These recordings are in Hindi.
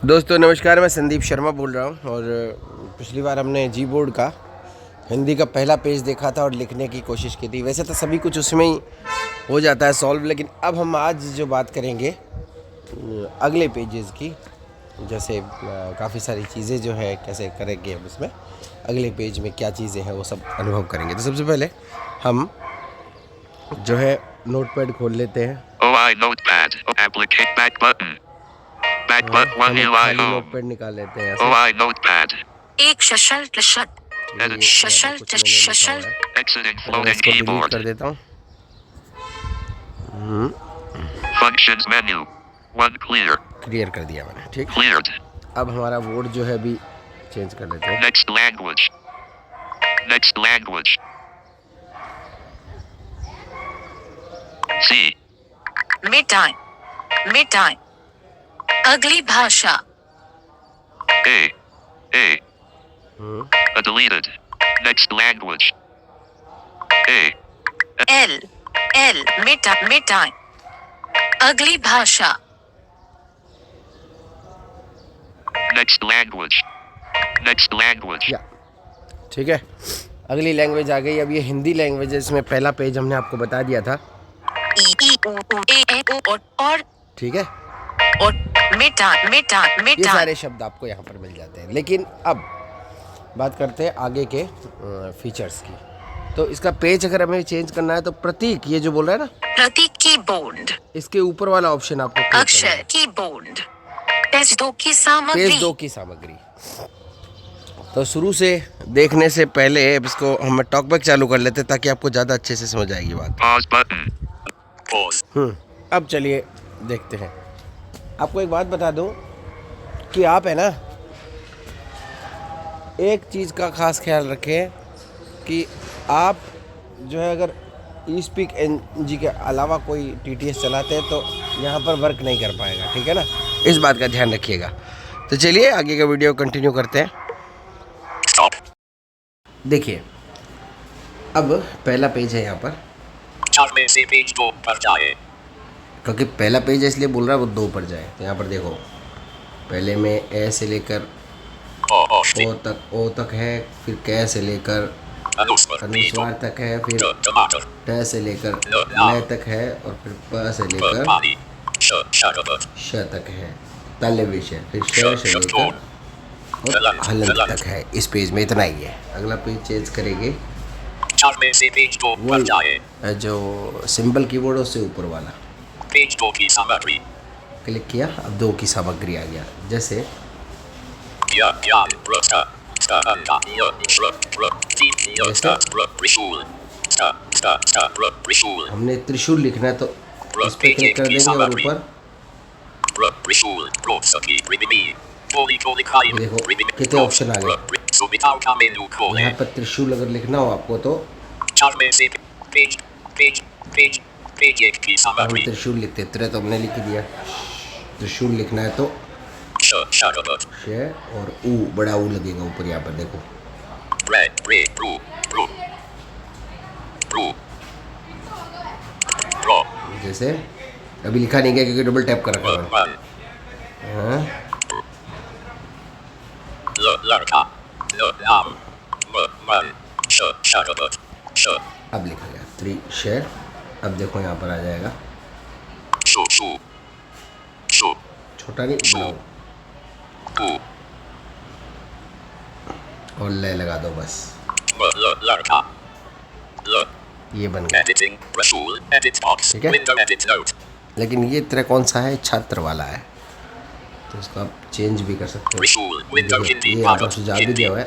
दोस्तों नमस्कार, मैं संदीप शर्मा बोल रहा हूँ। और पिछली बार हमने जी बोर्ड का हिंदी का पहला पेज देखा था और लिखने की कोशिश की थी। वैसे तो सभी कुछ उसमें ही हो जाता है सॉल्व, लेकिन अब हम आज जो बात करेंगे अगले पेजेस की, जैसे काफ़ी सारी चीज़ें जो है कैसे करेंगे हम इसमें, अगले पेज में क्या चीज़ें हैं वो सब अनुभव करेंगे। तो सबसे पहले हम जो है नोटपैड खोल लेते हैं। OI notepad. Applicate back button. Back button. हम 1 एक UI खाली home. नोटपैड निकाल लेते हैं ऐसे। OI notepad. एक सशर्त शत Edit. सशर्त सशर्त Exiting मैं floating इसको डिलीट keyboard. कर देता हूँ। Functions menu. 1 clear. क्लियर कर दिया मैंने, ठीक। Cleared. अब हमारा बोर्ड जो है अभी चेंज कर लेते हैं। Next language. Next language. C. मिटाएं मिटाएं अगली भाषा A. Deleted. Next language. A. L L मिटाएं अगली भाषा Next language. Next language. या ठीक है, अगली लैंग्वेज आ गई। अब ये हिंदी लैंग्वेज है, इसमें पहला पेज हमने आपको बता दिया था, ई ऊ ए और ठीक है। मिटाएं ये सारे शब्द आपको यहाँ पर मिल जाते हैं। लेकिन अब बात करते हैं आगे के फीचर्स की। तो इसका पेज अगर हमें चेंज करना है तो प्रतीक, ये जो बोल रहा है ना, प्रतीक कीबोर्ड इसके ऊपर वाला ऑप्शन आपको click करना अक्षर है। कीबोर्ड पेज 2 की सामग्री पेज 2 की सामग्री। तो शुरू से देखने से पहले इसको हम टॉकबैक चालू कर लेते हैं ताकि आपको ज़्यादा अच्छे से समझ आएगी बात। Pause button. Pause. अब चलिए देखते हैं। आपको एक बात बता दूं कि आप है ना, एक चीज़ का ख़ास ख्याल रखें कि आप जो है अगर ई स्पीक एनजी के अलावा कोई टीटीएस चलाते हैं तो यहाँ पर वर्क नहीं कर पाएगा, ठीक है ना, इस बात का ध्यान रखिएगा। तो चलिए आगे का वीडियो कंटिन्यू करते हैं। Stop. देखिए, अब पहला पेज है यहाँ पर, 4 में से पेज 2 पर जाए. क्योंकि पहला पेज है इसलिए बोल रहा है वो 2 पर जाए। तो यहाँ पर देखो, पहले में ए से लेकर ओ तक है, फिर कै से लेकर अनुस्वार तक है, फिर ट से लेकर ल तक है, और फिर प से लेकर श तक है, ताल्य विष है, फिर श से लेकर और हलंत तक है। इस पेज में इतना ही है। अगला पेज चेंज करेंगे, 4 में से पेज 2 पर जाए. जो सिंबल कीबोर्ड है उससे ऊपर वाला पेज 2 की सामग्री. क्लिक किया, अब 2 की सामग्री आ गया। जैसे हमने त्रिशूल लिखना है तो इस पे क्लिक कर देंगे और ऊपर देखो कितने ऑप्शन आ गए। यहाँ पर त्रिशूल अगर लिखना हो आपको तो हम त्रिशूल लिखते हैं। त्रे तो हमने लिख दिया। त्रिशूल लिखना है तो श और ऊ, बड़ा ऊ लगेगा ऊपर। यहाँ पर देखो जैसे अभी लिखा नहीं गया क्योंकि डबल टैप कर रखा है। अब लिखा गया त्रिशेर। अब देखो यहाँ पर आ जाएगा, छोटा नहीं बड़ा, और ले लगा दो बस, ये बन गया, ठीक है। लेकिन ये तरह कौन सा है, छात्र वाला है, तो इसको आप चेंज भी कर सकते हो। ये यहाँ पर सुझाव भी दिया हुआ है,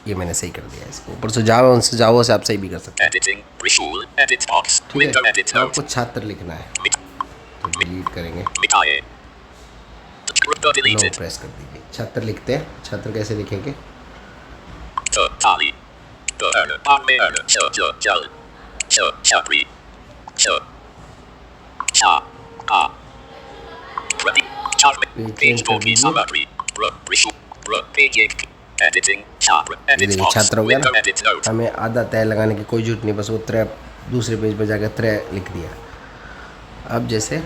ये मैंने सही कर दिया। इसको ऊपर सुझाव है, उन सुझावों से आप सही भी कर सकते हैं, ठीक है। तो आपको छात्र लिखना है तो डिलीट करेंगे, नो प्रेस कर दीजिए। छात्र लिखते हैं, छात्र कैसे लिखेंगे, देखिए छात्र हो गया ना। हमें आधा तय लगाने की कोई जरूरत नहीं, बस वो त्रय दूसरे पेज पर जाकर त्रय लिख दिया। अब जैसे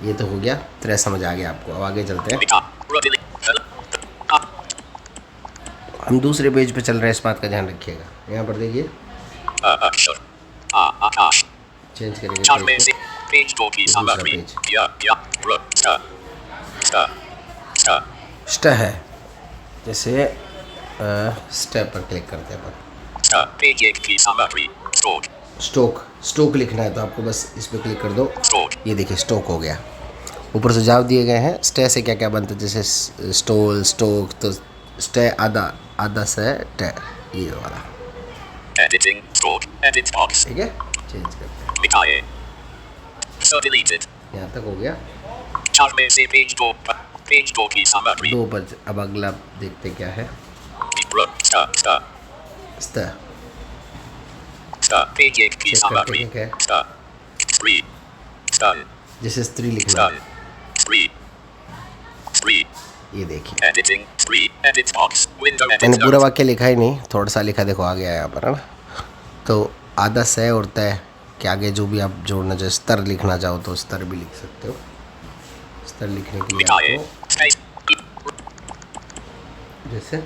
ये तो हो गया, त्रय समझ आ गया आपको। अब आगे चलते हैं। हम दूसरे पेज पे चल रहे हैं, इस बात का ध्यान रखिएगा। यहाँ पर देखिए अक्षर आकाश चेंज करेंगे चार में पेज से को, पेज 2 की दूसरा सामग्री पेज। या र स्ट है, जैसे स्टेप पर क्लिक करते हैं अपन। पेज 1 की सामग्री स्टोक लिखना है तो आपको बस इस पर क्लिक कर दो, स्टोक ये देखिए स्टोक हो गया। ऊपर सुझाव दिए गए हैं स्टे से क्या क्या बनता है, जैसे स्टोल स्टोक, तो स्टे आधा से टे, ये वाला एडिटिंग स्टोक एडिट बॉक्स ठीक है। चेंज करते हैं, मिटाए डिलीटेड यहाँ तक हो गया। 4 में से पेज 2 की सामग्री 2 पर अब अगला देखते क्या है। स्टे पेज 1 की चेक सामग्री करते हैं क्या है, स्त्री स्तन जैसे स्त्री लिखना है, स्त्री ये देखिए। एडिटिंग स्त्री एडिट बॉक्स विंडो मैंने एडिट पूरा वाक्य लिखा ही नहीं, थोड़ा सा लिखा, देखो आ गया यहाँ पर है ना। तो आधा से और तय के आगे जो भी आप जोड़ना चाहो, स्तर लिखना चाहो तो स्तर भी लिख सकते हो। स्तर लिखने के लिए मिटाए आपको जैसे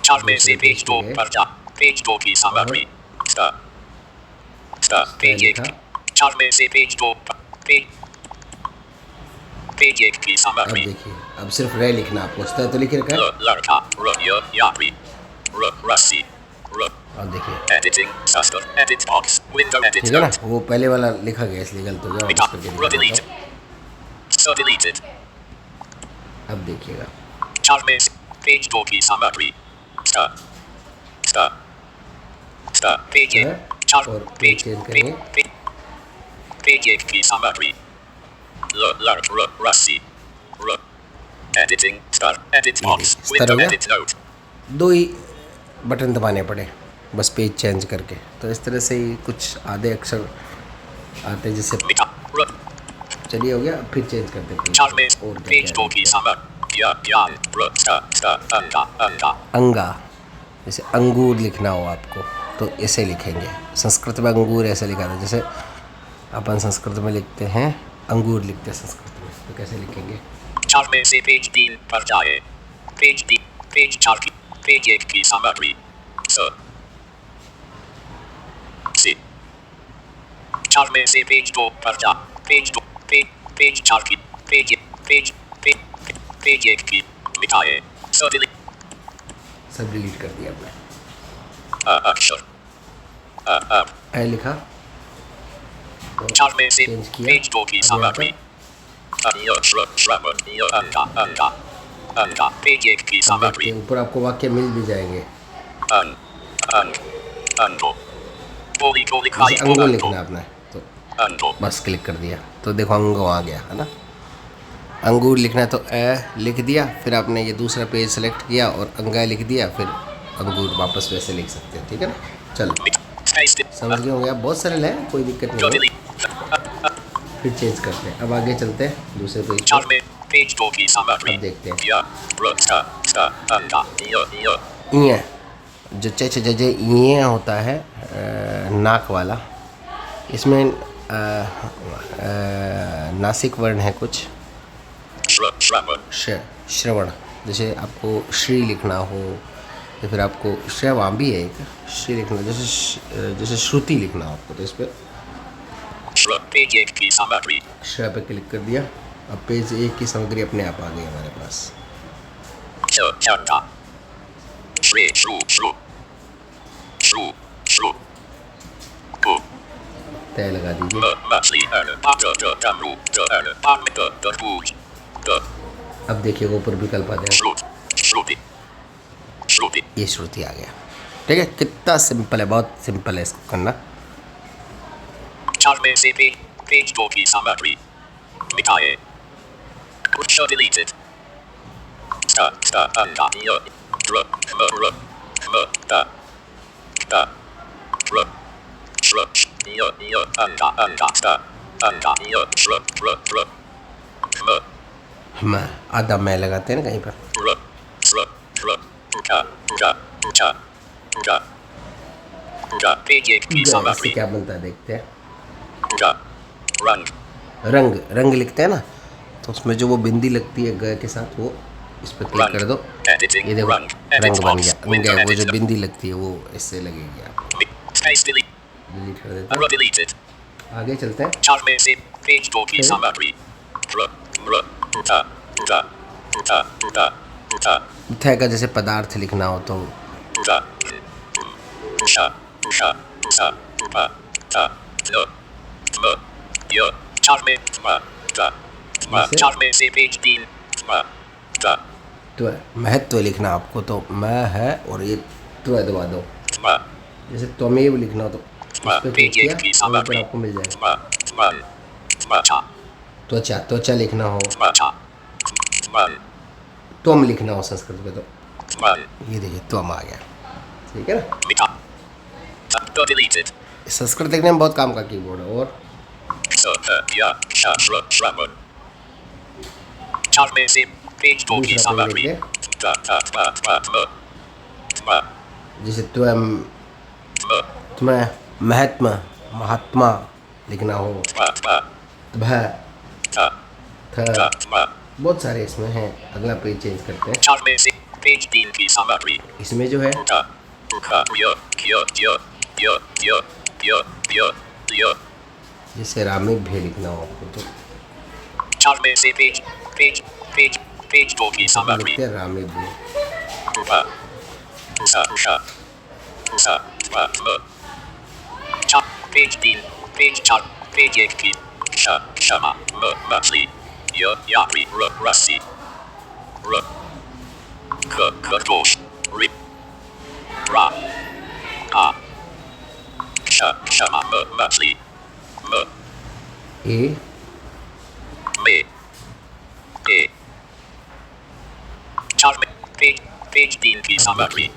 4 में से पेज 2 पर जा पेज 2 की सामग्री पेज 1 4 में से पेज 2 पेज 1 की अब सामग्री देखिए, अब सिर्फ रे लिखना आपको, स्तर तो लिख रखा है। लड़का यात्री रस्सी अब देखिए एडिटिंग सस्तर एडिट बॉक्स विंडो एडिट ठीक है ना, वो पहले वाला लिखा गया इसलिए गलत हो गया, वापस करके दिखा देता हूँ। डिलीटेड अब देखिएगा 4 में से पेज 2 की सामग्री पेज 1 4 और पेज चेंज करेंगे, पेज 1 की सामग्री रस्सी एडिटिंग स्टार एडिट बॉक्स स्तर हो विंडो गया। एडिट नोट 2 ही बटन दबाने पड़े बस पेज चेंज करके। तो इस तरह से ही कुछ आधे अक्षर आते हैं, जैसे चलिए हो गया। फिर चेंज करते हैं 4 में पेज, और पेज 2 की सामग्री अंगा, जैसे अंगूर लिखना हो आपको तो ऐसे लिखेंगे। संस्कृत में अंगूर ऐसे लिखा था, जैसे अपन संस्कृत में लिखते हैं अंगूर, लिखते हैं संस्कृत में, तो कैसे लिखेंगे। 4 में से पेज 3 पर जाए पेज 4 की पेज 1 की सामग्री सी 4 में से पेज 2 पर जा पेज 4 की पेज 1 की मिटाए सब डिलीट कर दिया आपने। अक्षर ऐ लिखा, 4 में से चेंज किया, पेज 2 की अब यहाँ सामग्री अंगा पेज 1 की देखते सामग्री हैं, ऊपर आपको वाक्य मिल भी जाएंगे। अंगो गोली गोली जैसे खाई अंगो लिखना है आपने, तो अंगो बस क्लिक कर दिया तो देखो अंगो आ गया है ना। अंगूर लिखना है तो ए लिख दिया, फिर आपने ये दूसरा पेज सेलेक्ट किया और अंगा लिख दिया, फिर अंगूर वापस वैसे लिख सकते हैं। ठीक है ना, चलो समझ गए होंगे आप, बहुत सरल है, कोई दिक्कत नहीं है। फिर चेंज करते हैं, अब आगे चलते हैं दूसरे पेज 4 पर। में पेज 2 की सामग्री अब देखते हैं इया, जो चे जजे इया होता है नाक वाला, इसमें नासिक वर्ण है कुछ, श्रवण, जैसे आपको श्री लिखना हो या फिर आपको श्रय वहाँ भी है एक श्री लिखना, जैसे श्रुति लिखना हो आपको, तो इस पर पेज 1 की सामग्री श्रय पे क्लिक कर दिया। अब पेज 1 की सामग्री अपने आप आ गई हमारे पास। तय लगा दीजिए। अब देखिए ऊपर विकल्प आ जाए, ये श्रुति आ गया। ठीक है, कितना सिंपल है, बहुत सिंपल है इसको करना। 4 में से पेज 2 की सामग्री मिटाए डिलीटेड आधा मैं लगाते हैं ना कहीं पर। पेज 1 की इससे सामग्री क्या बनता है देखते हैं। रंग रंग लिखते हैं ना, तो उसमें जो वो बिंदी लगती है ग के साथ, वो इस पर क्लिक कर दो, ये देखो रंग बन गया। वो जो बिंदी लगती है वो इससे लगेगी आपको। Space delete. डिलीट कर देते Arrow हैं, deleted. आगे चलते हैं। Chart में से page 2 की फिर? summary. थ का जैसे पदार्थ लिखना हो तो Chart में से page 3. त्व, महत्व लिखना आपको तो मैं है और ये त्व दबा दो। जैसे त्वमेव लिखना हो तो इस पे क्लिक किया और ऊपर आपको मिल जाएगा। त्वचा, त्वचा लिखना हो, त्वम लिखना हो संस्कृत में तो ये देखिए त्वम आ गया, ठीक है ना। Deleted. संस्कृत लिखने में बहुत काम का कीबोर्ड है। और Chart में से page 2 की दूसरा पेज summary. देखिए, जैसे त्वम, तुम्हें महत्मा, महात्मा लिखना हो, त्भ, थ, बहुत सारे इसमें हैं। अगला पेज चेंज करते हैं। Chart में से page 3 की summary. इसमें जो है जैसे रामेभ्य लिखना हो आपको तो Chart में से page 2 की summary. लिखते हैं रामेभ्य। Chart page 3 page 1 की क्षमा मछली यात्री रस्सी खरगोश रा आ क्षमा मछली ए में ए Chart में page 3 की summary.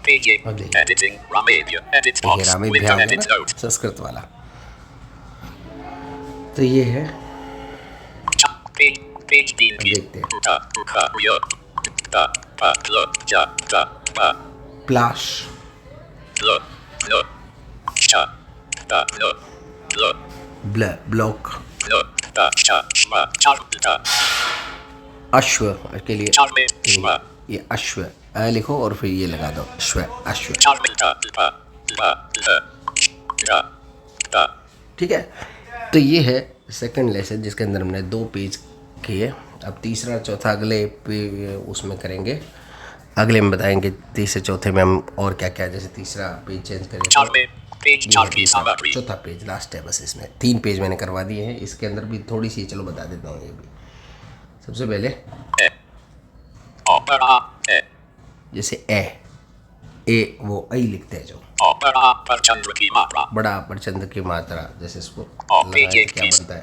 Page 8 editing Ramevia edit देखिए box रामेभ्य with आ an गया edit ना, note. संस्कृत वाला। तो ये है, Page 3 अब की देखते हैं। प्लाश, ब्लॉक, अश्व के लिए ये अश्व अ लिखो और फिर ये लगा दो अश्व, अश्व, ठीक है। तो ये है सेकंड लेसन जिसके अंदर हमने 2 पेज किए। अब तीसरा चौथा अगले उसमें करेंगे, अगले में बताएंगे तीसरे चौथे में हम और क्या क्या। जैसे तीसरा पेज चेंज करेंगे, चौथा पेज लास्ट है बस। इसमें 3 पेज मैंने करवा दिए हैं, इसके अंदर भी थोड़ी सी चलो बता देता हूँ। ये भी सबसे पहले जैसे ए वो ऐ लिखते हैं जो बड़ा पर चंद्र की मात्रा, बड़ा पर चंद्र की मात्रा, जैसे इसको लगाए तो क्या बनता है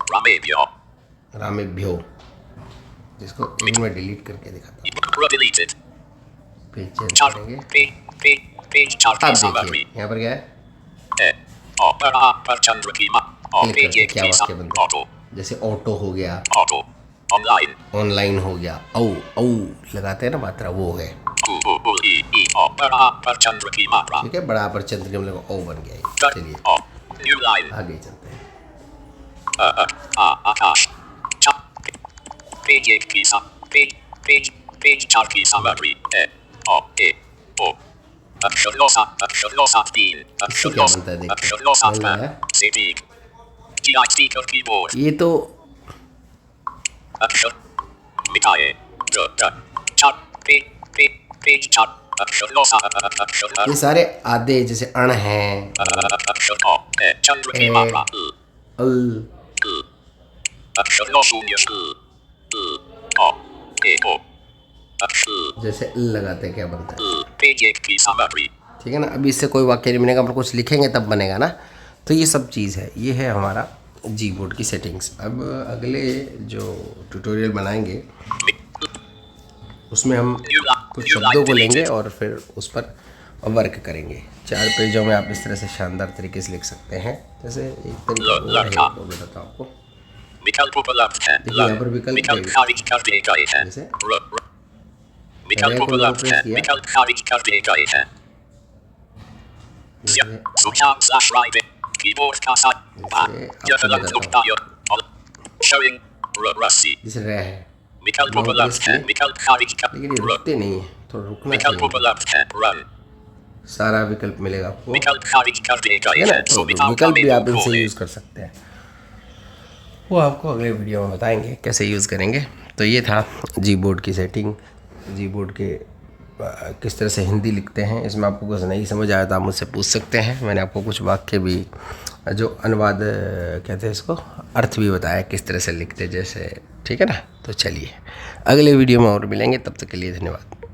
रामेभ्यो, जिसको एक में डिलीट करके दिखाता हूँ। पेज चेंज करेंगे, अब देखिए यहाँ पर क्या है, बड़ा पर चंद्र की मात्रा, क्लिक करके क्या वाक्य बनता है। जैसे ऑटो हो गया, ऑनलाइन ऑनलाइन हो गया, औ लगाते हैं ना मात्रा, वो है, बड़ा पर चंद्र की मात्रा, ठीक है। बड़ा पर चंद्र के मतलब ओ बन गया ये। चलिए न्यू लाइन आगे चलते हैं। आकाश पेज 1 की पेज 4 की summary ए ओ अक्षरलोसा 3 इससे क्या बनता है अक्षरलोसा देखते हैं। से ठीक GI speaker keyboard ये तो अक्षर मिटाए चार पेज 4 अक्षरलोसा अक्षर ये सारे आधे जैसे अण हैं, अक्षर चंद्र की मात्रा अल, अक्षर शून्य जैसे ल लगाते हैं क्या बनता है, पेज 1 की summary, ठीक है ना। अभी इससे कोई वाक्य नहीं बनेगा, पर कुछ लिखेंगे तब बनेगा ना। तो ये सब चीज़ है, ये है हमारा जी बोर्ड की सेटिंग्स। अब अगले जो ट्यूटोरियल बनाएंगे उसमें हम कुछ शब्दों को लेंगे और फिर उस पर वर्क करेंगे। 4 पेजों में आप इस तरह से शानदार तरीके से लिख सकते हैं। जैसे एक तरीका वो बताता हूँ आपको, विकल्प उपलब्ध है, देखिए यहाँ पर विकल्प खारिज कर दिए गए हैं, जैसे विकल्प उपलब्ध है, विकल्प खारिज कर दिए गए हैं, Sucham slash writing. Keyboard casa. Showing. Rusty. जैसे रह है Mikhail Popolov. Mikhail Kharij. लेकिन ये रुकते नहीं है, थोड़ा रुकना Mikhail चाहिए। Popolov. Run. सारा विकल्प मिलेगा आपको, Mikhail Kharij कर देगा है ना। ये। तो विकल्प भी आप इनसे यूज़ कर सकते हैं, वो आपको अगले वीडियो में बताएंगे कैसे यूज़ करेंगे। तो ये था जी बोर्ड की सेटिंग, जी बोर्ड के किस तरह से हिंदी लिखते हैं। इसमें आपको कुछ नहीं समझ आया तो आप मुझसे पूछ सकते हैं। मैंने आपको कुछ वाक्य भी जो अनुवाद कहते हैं इसको, अर्थ भी बताया किस तरह से लिखते जैसे, ठीक है ना। तो चलिए अगले वीडियो में और मिलेंगे, तब तक के लिए धन्यवाद।